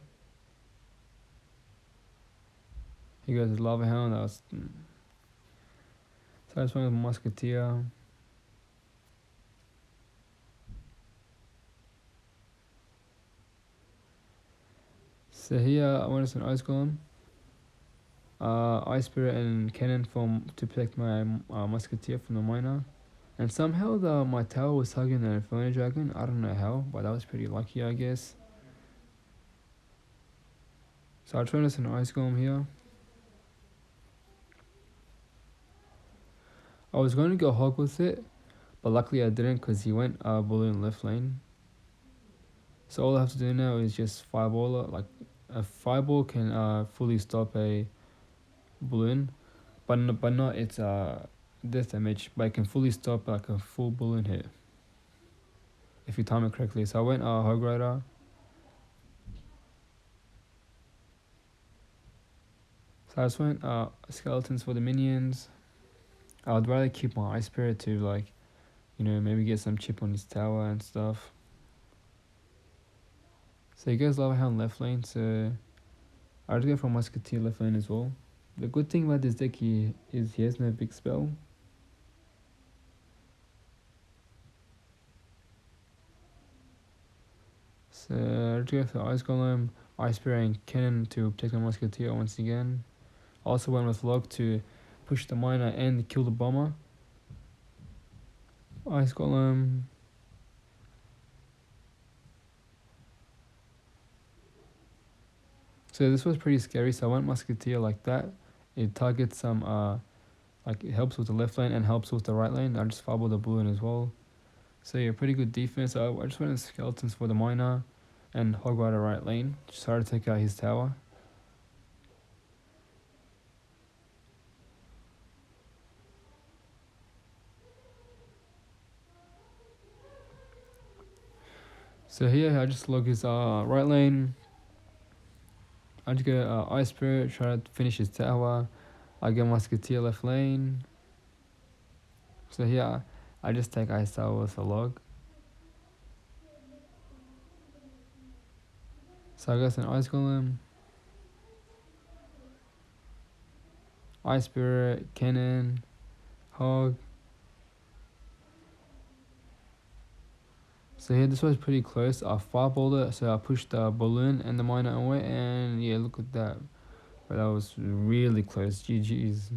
He goes with Lava Hound. So I just went with Musketeer. So here I went with an Ice Golem, Ice Spirit and Cannon to protect my Musketeer from the miner. And somehow my tower was hugging the Inferno Dragon. I don't know how, but that was pretty lucky, I guess. So I tried this an Ice Golem here. I was going to go Hog with it, but luckily I didn't because he went balloon left lane. So all I have to do now is just fireball it. Like a fireball can fully stop a balloon, but not its death damage. But it can fully stop like a full balloon hit if you time it correctly. So I went Hog Rider. So I just went skeletons for the minions. I would rather keep my Ice Spirit to like, maybe get some chip on his tower and stuff. So he goes Lava Hound left lane, so I would go for Musketeer left lane as well. The good thing about this deck is he has no big spell. So I would go for Ice Golem, Ice Spirit and Cannon to protect my Musketeer once again. Also went with Log to push the miner and kill the bomber. Ice Golem. So this was pretty scary, so I went Musketeer like that. It targets some, it helps with the left lane and helps with the right lane. I just fireballed the balloon as well. So yeah, pretty good defense. I just went in skeletons for the miner and Hog Rider right lane. Just tried to take out his tower. So here I just log his right lane. I just go Ice Spirit, try to finish his tower. I get Musketeer left lane. So here I just take Ice Tower with a log. So I got an Ice Golem, Ice Spirit, Cannon, Hog. So here this was pretty close. I fireballed it, so I pushed the balloon and the miner away, and yeah, look at that. But that was really close. GG's.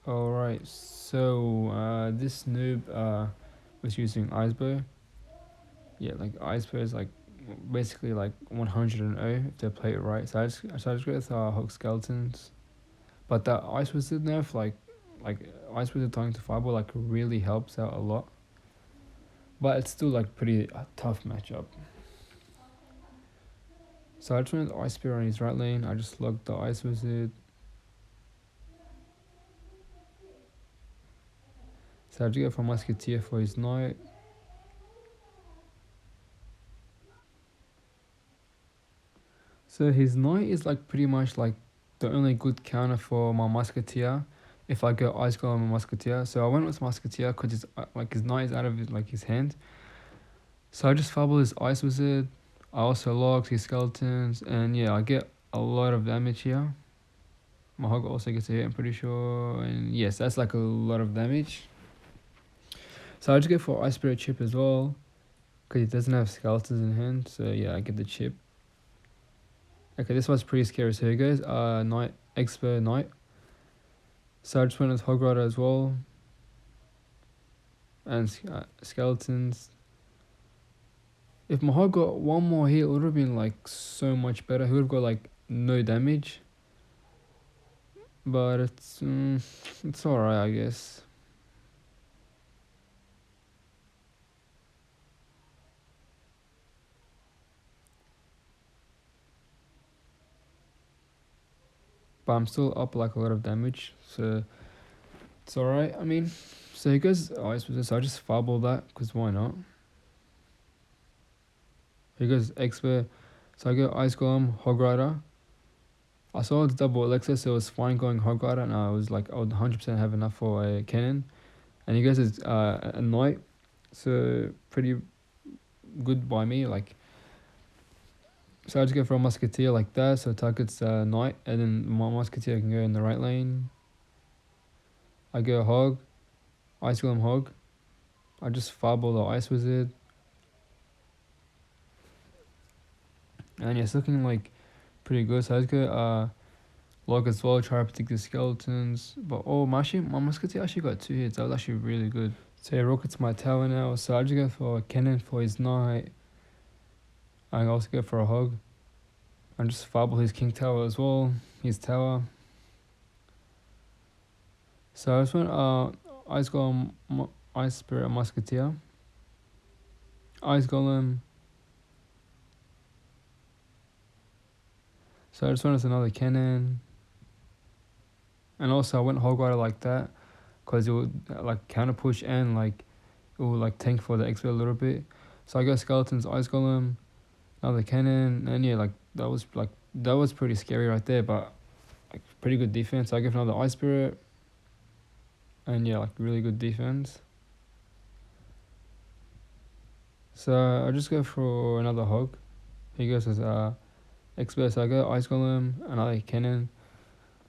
Alright, so this noob was using Icebow. Yeah, like Icebow is like basically like 100 and 0 if they play it right. So I just go with Hog Skeletons. But the Ice Wizard nerf, like Ice Wizard talking to Fireball, like really helps out a lot. But it's still like pretty tough matchup. So I just went Ice Spear on his right lane. I just logged the Ice Wizard. So I had to go for Musketeer for his knight. So his knight is like pretty much like the only good counter for my Musketeer. If I go Ice Golem and Musketeer, so I went with Musketeer because it's like his knight is out of his hand. So I just fumbled his Ice Wizard. I also logged his skeletons, and yeah, I get a lot of damage here. My Hog also gets a hit, I'm pretty sure, and yes, that's like a lot of damage. So I just go for Ice Spirit Chip as well, because he doesn't have skeletons in hand. So yeah, I get the chip. Okay, this one's pretty scary. So here goes Knight, Expert Knight. So I just went with Hog Rider as well, and skeletons. If my Hog got one more hit, it would have been like so much better. He would have got like no damage. But it's alright, I guess. But I'm still up like a lot of damage, so it's alright. I mean, so he goes Ice Wizard, so I just fumble that, because why not? He goes Expert, so I go Ice Golem, Hog Rider. I saw the double Elixir, so it was fine going Hog Rider, and I was like, I would 100% have enough for a cannon. And he goes as a Knight, so pretty good by me. Like, so I just go for a Musketeer like that, so it targets Knight, and then my Musketeer can go in the right lane. I go Hog, Ice Golem Hog. I just fumble the Ice Wizard. And yeah, it's looking like pretty good. So I just go Log as well, try to protect the skeletons. But oh, my Musketeer actually got 2 hits. That was actually really good. So he rockets my tower now. So I just go for a cannon for his knight. I also go for a Hog. And just fumble his king tower as well. His tower. So I just went Ice Golem, Ice Spirit Musketeer. Ice Golem. So I just went as another cannon. And also I went Hog Rider like that, because it would like counter push, and like it would like tank for the XP a little bit. So I got skeletons, Ice Golem, another cannon, and yeah, like that was pretty scary right there, but like pretty good defense. So I give another Ice Spirit, and yeah, like really good defense. So I just go for another Hog. He goes as expert. So I go Ice Golem, another cannon.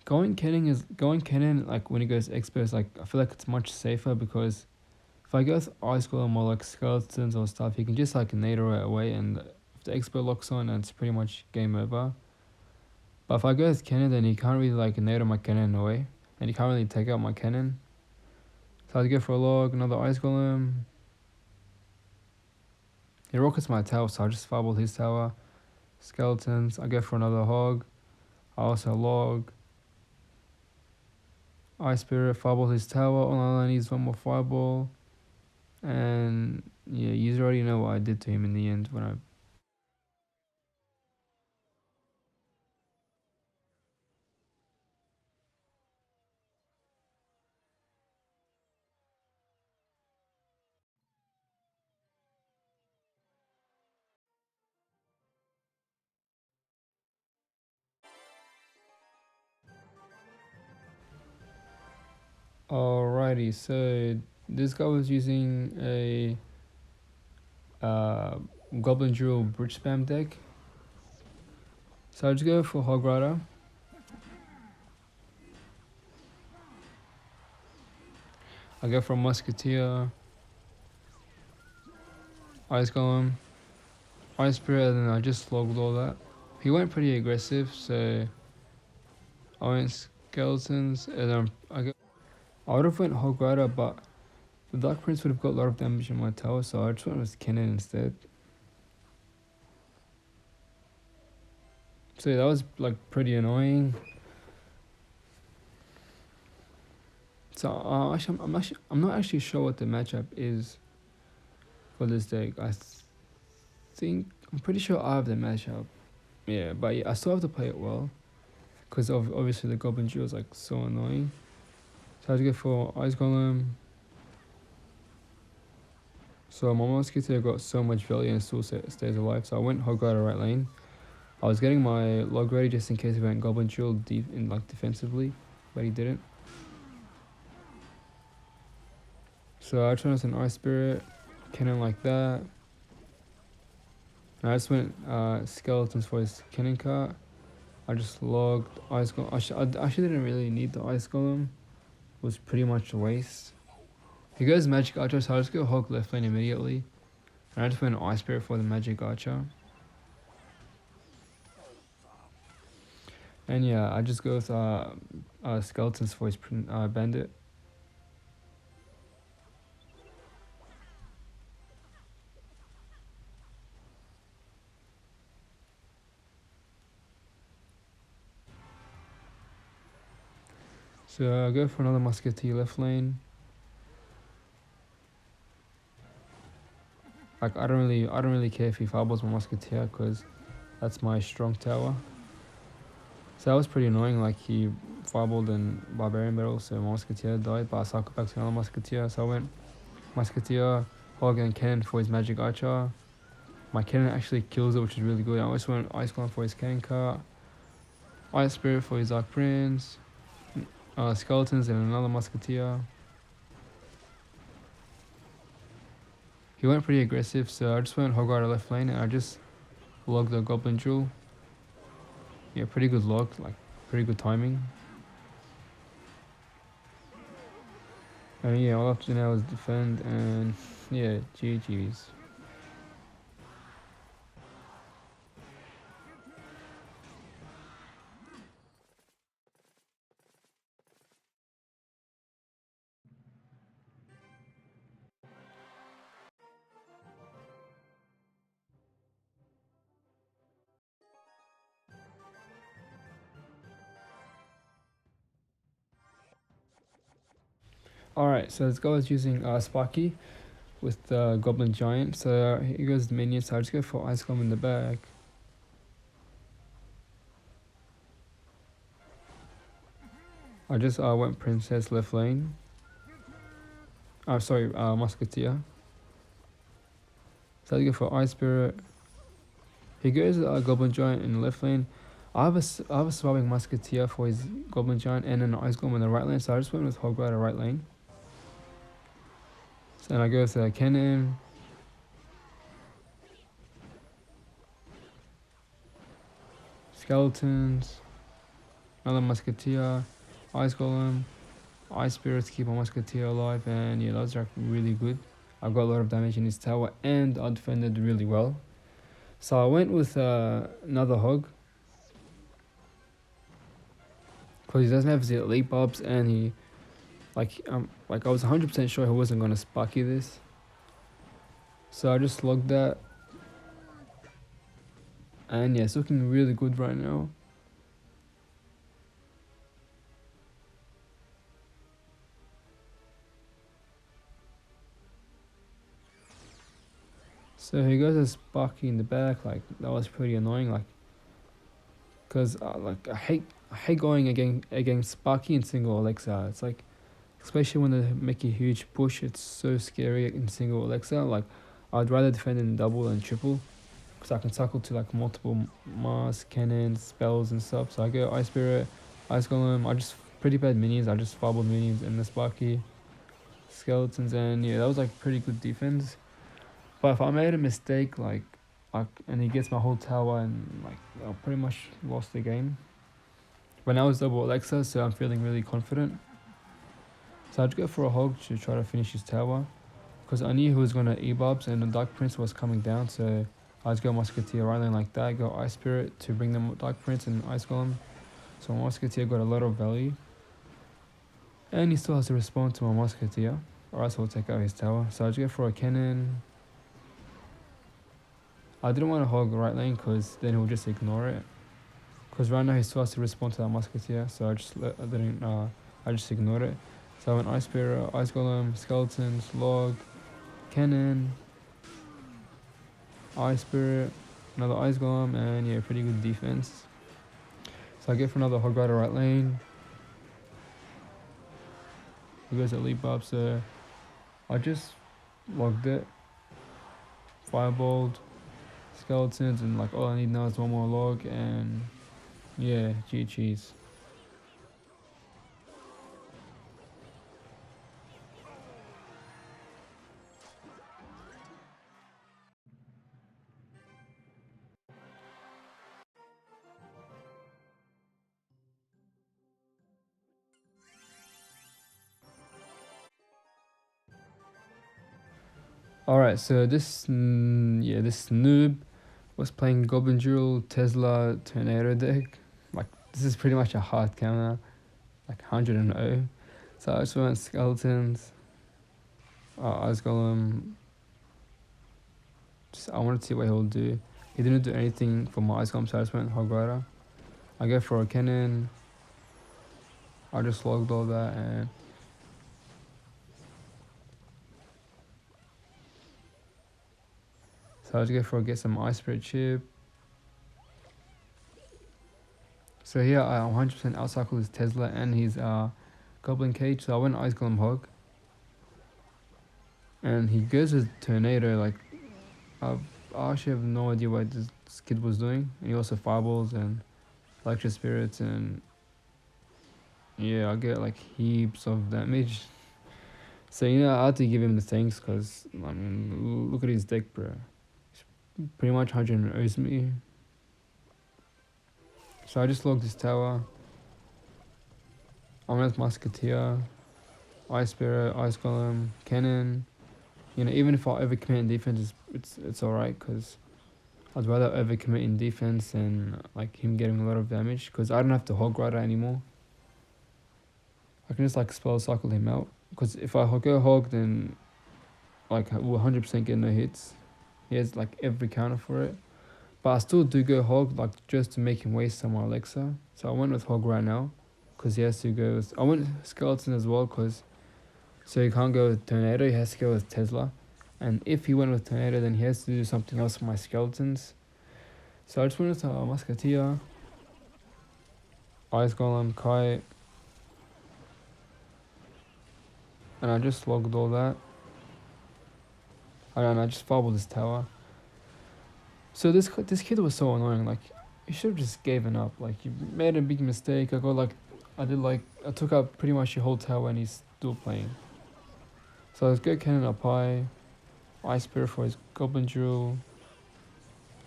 Going cannon like when he goes expert, like I feel like it's much safer, because if I go with Ice Golem or like skeletons or stuff, he can just like nade it away, and if the expert locks on, it's pretty much game over. But if I go with cannon, then he can't really like nade my cannon away, and he can't really take out my cannon. So I go for a log, another Ice Golem. He rockets my tower, so I just fumble his tower. Skeletons, I go for another Hog. I also log. Ice Spirit, fireball his tower. All I need is one more fireball. And yeah, you already know what I did to him in the end when I. Alrighty, so this guy was using a Goblin Drill Bridge Spam deck. So I just go for Hog Rider. I go for Musketeer. Ice Golem. Ice Spirit, and then I just logged all that. He went pretty aggressive, so I went Skeletons, and then I would have went Hog Rider, but the Dark Prince would have got a lot of damage in my tower, so I just went with Cannon instead. So yeah, that was like pretty annoying. So I'm not actually sure what the matchup is for this deck. Think I'm pretty sure I have the matchup. Yeah, but yeah, I still have to play it well, because obviously the Goblin Drill is like so annoying. So I have to go for Ice Golem. So my Musketeer got so much value and still stays alive. So I went Hog Rider right lane. I was getting my log ready just in case he went Goblin Drill deep in like defensively, but he didn't. So I tried as an Ice Spirit, cannon like that. And I just went Skeletons for his cannon cart. I just logged Ice Golem. I actually didn't really need the Ice Golem. It was pretty much a waste. He goes Magic Archer, so I just go Hog left lane immediately. And I just went Ice Spirit for the Magic Archer. And yeah, I just go with Skeletons for his Bandit. So I go for another Musketeer left lane. Like I don't really care if he fireballs my Musketeer because that's my strong tower. So that was pretty annoying. Like he fireballed in Barbarian battle, so my Musketeer died. But I cycled back to another Musketeer. So I went Musketeer, Hog, and Cannon for his Magic Archer. My Cannon actually kills it, which is really good. I also went Ice Climb for his Cannon cart, Ice Spirit for his Dark Prince, Skeletons and another Musketeer. He went pretty aggressive, so I just went Hog Rider left lane and I just logged the Goblin Drill. Yeah, pretty good log, like pretty good timing. And yeah, all I have to do now is defend and yeah, GG's. Alright, so this guy is using Sparky with the Goblin Giant. So here goes the minion, so I just go for Ice Golem in the back. I just went Princess left lane. Sorry, Musketeer. So I go for Ice Spirit. He goes Goblin Giant in the left lane. I have a swapping Musketeer for his Goblin Giant and an Ice Golem in the right lane, so I just went with Hog Rider right lane. So then I go with Cannon. Skeletons. Another Musketeer. Ice Golem. Ice Spirit to keep my Musketeer alive, and yeah, those are really good. I got a lot of damage in his tower and I defended really well. So I went with another Hog. Because he doesn't have his elite bobs and he like I was 100% sure he wasn't gonna Sparky this. So I just logged that. And yeah, it's looking really good right now. So he goes as Sparky in the back, like that was pretty annoying, like, cause like I hate going against Sparky in single Alexa. It's like, especially when they make a huge push, it's so scary in single Alexa. Like, I'd rather defend in double and triple, cause I can cycle to like multiple Mars, cannons, spells and stuff. So I go Ice Spirit, Ice Golem. I just pretty bad minions. I just fireballed minions and the Sparky, Skeletons, and yeah, that was like pretty good defense. But if I made a mistake, like, and he gets my whole tower, and like, I pretty much lost the game. But now it's double Alexa, so I'm feeling really confident. So I'd go for a Hog to try to finish his tower, because I knew he was gonna E-bobs and the Dark Prince was coming down, so I'd go Musketeer right lane like that, go Ice Spirit to bring them Dark Prince and Ice Golem. So my Musketeer got a lot of value. And he still has to respond to my Musketeer, or else he'll take out his tower. So I'd go for a Cannon. I didn't want to Hog right lane because then he'll just ignore it. Because right now he still has to respond to that Musketeer, so I just ignored it. So I went Ice Spirit, Ice Golem, Skeletons, Log, Cannon, Ice Spirit, another Ice Golem, and yeah, pretty good defense. So I get for another Hog Rider right lane. He goes elite buff, so I just logged it. firebolt, skeletons, and like all I need now is one more log, and yeah, GG's. Alright, so this this noob was playing Goblin Drill Tesla Tornado deck. Like this is pretty much a hard counter, like 100 and 0. So I just went skeletons, Ice Golem. Just I wanted to see what he'll do. He didn't do anything for my Ice Golem, so I just went Hog Rider. I go for a cannon. I just logged all that and so I just go for get some Ice Spirit chip. So here I 100% outcycle his Tesla and his Goblin Cage. So I went Ice Golem Hog. And he goes with Tornado. Like I actually have no idea what this kid was doing. And he also fireballs and electric spirits and yeah, I get like heaps of damage. So I had to give him the thanks because I mean look at his deck, bro. He's pretty much 100 owes me. So I just logged this tower. I went with Musketeer, Ice Spirit, Ice Golem, Cannon. Even if I overcommit in defense, it's alright because I'd rather overcommit in defense than like him getting a lot of damage because I don't have to Hog Rider anymore. I can just like spell cycle him out because if I go Hog, then like we'll 100% get no hits. He has like every counter for it. But I still do go Hog like just to make him waste some more Alexa. So I went with Hog right now because he has to go with... I went Skeleton as well because... So he can't go with Tornado, he has to go with Tesla. And if he went with Tornado, then he has to do something else for my Skeletons. So I just went with Musketeer, Ice Golem, Kite. And I just logged all that. And I just fumbled this tower. So this kid was so annoying. Like, you should have just given up. Like, you made a big mistake. I took out pretty much your whole tower and he's still playing. So let's go Cannon up high. Ice Spirit for his Goblin Drill.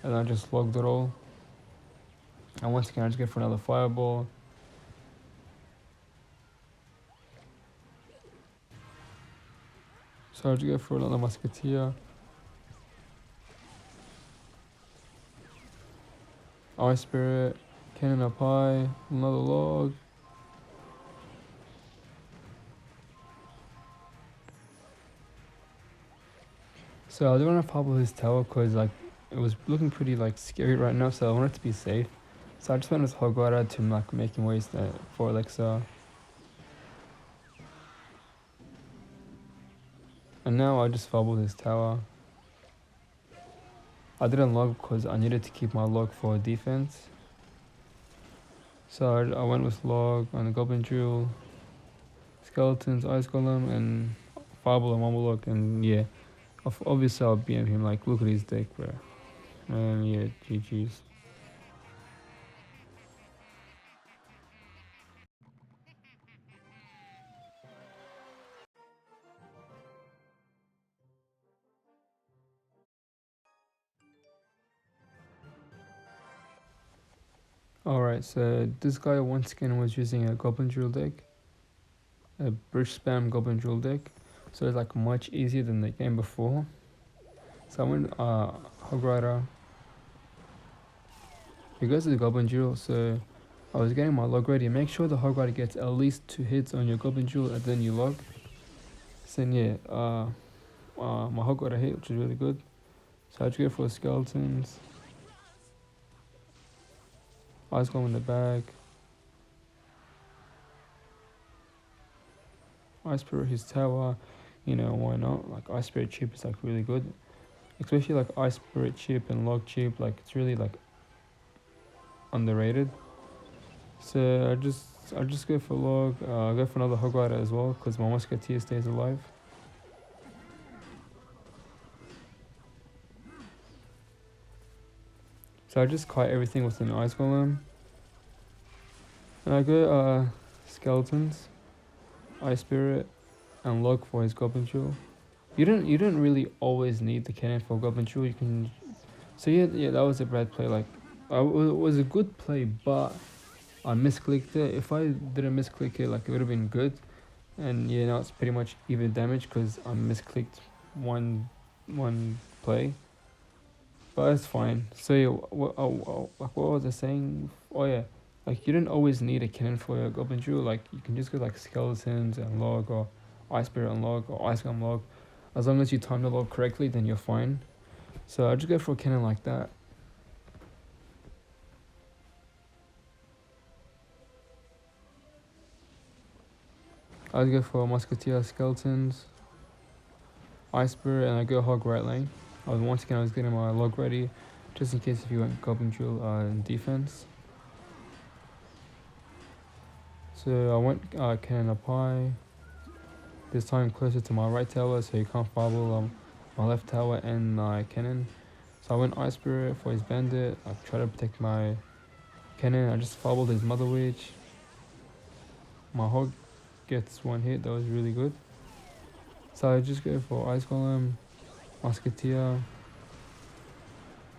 And I just logged it all. And once again, I just go for another Fireball. So I just go for another Musketeer. Ice Spirit, Cannon up high, another log. So I didn't want to pop his tower because like it was looking pretty like scary right now, so I wanted to be safe. So I just went with Hog Rider to like make him waste for Alexa. And now I just fumbled his tower. I didn't log because I needed to keep my log for defense. So I went with log on the Goblin Drill, Skeletons, Ice Golem, and Fireball and one more log. And yeah, obviously I'll BM him. Like, look at his deck, bro. And yeah, GG's. Alright, so this guy once again was using a Goblin Drill deck, a Bridge Spam Goblin Drill deck, so it's like much easier than the game before. So I went Hog Rider. He goes to the Goblin Drill, so I was getting my log ready. Make sure the Hog Rider gets at least 2 hits on your Goblin Drill and then you log. So yeah, my Hog Rider hit, which is really good. So I just go for Skeletons. Ice Golem in the bag. Ice Spirit his tower, why not? Like Ice Spirit chip is like really good. Especially like Ice Spirit chip and log chip, like it's really like underrated. So I just go for log, I go for another Hog Rider as well because my Musketeer stays alive. So I just kite everything with an ice golem. And I go skeletons, ice spirit, and log for his goblin jewel. You don't really always need the cannon for goblin jewel. You can. So yeah, that was a bad play. Like, it was a good play, but I misclicked it. If I didn't misclick it, like, it would have been good. And yeah, now it's pretty much even damage because I misclicked one play. But it's fine. So yeah, what was I saying? Oh yeah, like, you don't always need a cannon for your goblin jewel. Like, you can just go like skeletons and log, or ice spirit and log, or ice gum log. As long as you time the log correctly, then you're fine. So I just go for a cannon like that. I'd go for musketeer, skeletons, ice spirit, and I go hog right lane. Once again, I was getting my log ready, just in case if you went goblin jewel in defense. So I went cannon up high. This time closer to my right tower, so you can't fumble my left tower and my cannon. So I went ice spirit for his bandit. I tried to protect my cannon. I just fumbled his mother witch. My hog gets one hit. That was really good. So I just go for ice golem, musketeer,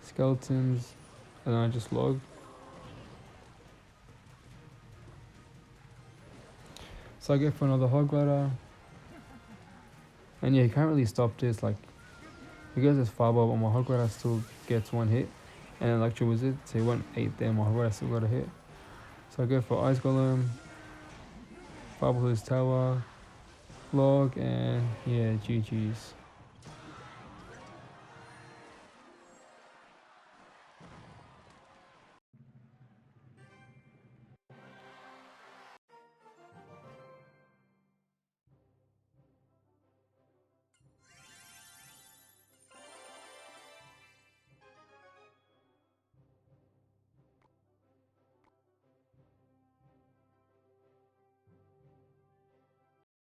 skeletons, and then I just log. So I go for another hog ladder. And yeah, you can't really stop this. Like, because it's fireball, but my hog rider still gets one hit. And electro wizard, so he went 8 there, my hog rider still got a hit. So I go for ice golem, fireball his tower, log, and yeah, GG's.